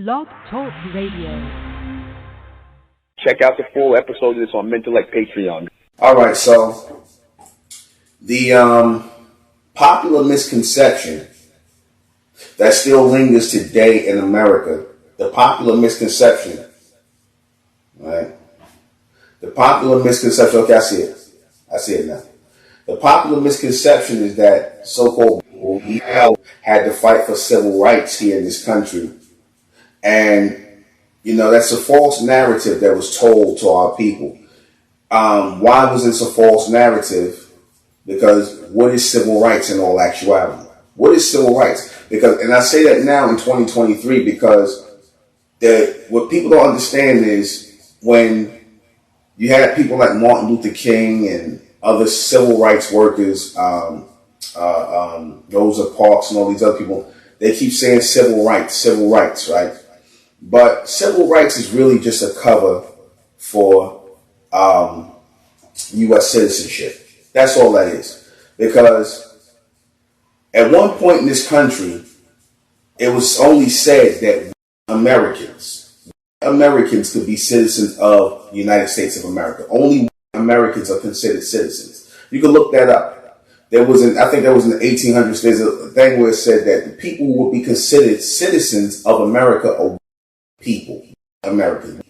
Blog Talk Radio. Check out the full episode of this on MENTELLECT Patreon. All right, so the popular misconception that still lingers today in America, the popular misconception, right? The popular misconception, okay, I see it now. The popular misconception is that so-called had to fight for civil rights here in this country. And, you know, that's a false narrative that was told to our people. Why was this a false narrative? Because what is civil rights in all actuality? What is civil rights? Because, and I say that now in 2023 because what people don't understand is when you had people like Martin Luther King and other civil rights workers, Rosa Parks and all these other people, they keep saying civil rights, right? But civil rights is really just a cover for U.S. citizenship. That's all that is. Because at one point in this country, it was only said that Americans could be citizens of the United States of America. Only Americans are considered citizens. You can look that up. I think that was in the 1800s. There's a thing where it said that the people who would be considered citizens of America are people, Americans.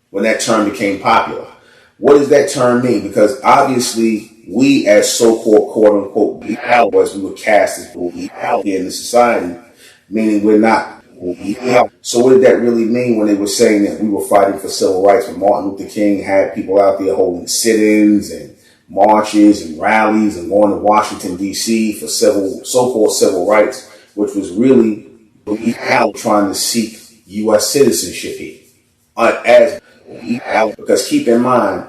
When that term became popular. What does that term mean? Because obviously we as so-called quote-unquote boys, we were cast as here in the society, meaning we're not. So what did that really mean when they were saying that we were fighting for civil rights? When Martin Luther King had people out there holding sit-ins and marches and rallies and going to Washington, D.C. for so-called civil rights, which was really trying to seek U.S. citizenship here. Because keep in mind,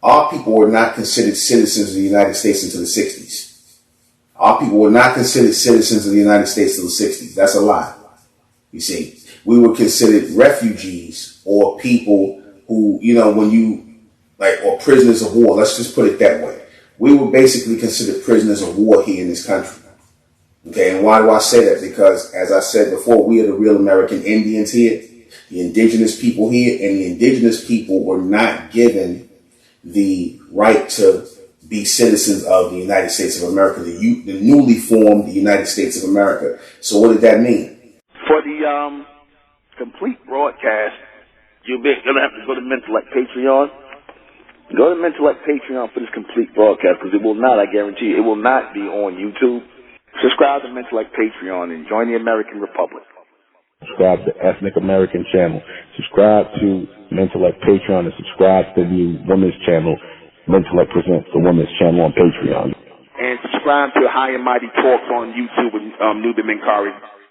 our people were not considered citizens of the United States until the 60s. Our people were not considered citizens of the United States until the 60s. That's a lie. You see, we were considered refugees or people who, you know, or prisoners of war. Let's just put it that way. We were basically considered prisoners of war here in this country. Okay, and why do I say that? Because, as I said before, we are the real American Indians here, the indigenous people here, and the indigenous people were not given the right to be citizens of the United States of America, the newly formed United States of America. So what did that mean? For the complete broadcast, you're going to have to go to MENTELLECT Patreon. Go to MENTELLECT Patreon for this complete broadcast, because it will not, I guarantee you, it will not be on YouTube. Subscribe to MENTELLECT Patreon and join the American Republic. Subscribe to Ethnic American channel. Subscribe to MENTELLECT Patreon and subscribe to the women's channel, MENTELLECT Presents, the women's channel on Patreon. And subscribe to High and Mighty Talks on YouTube with NUBEN MENKARAYZZ.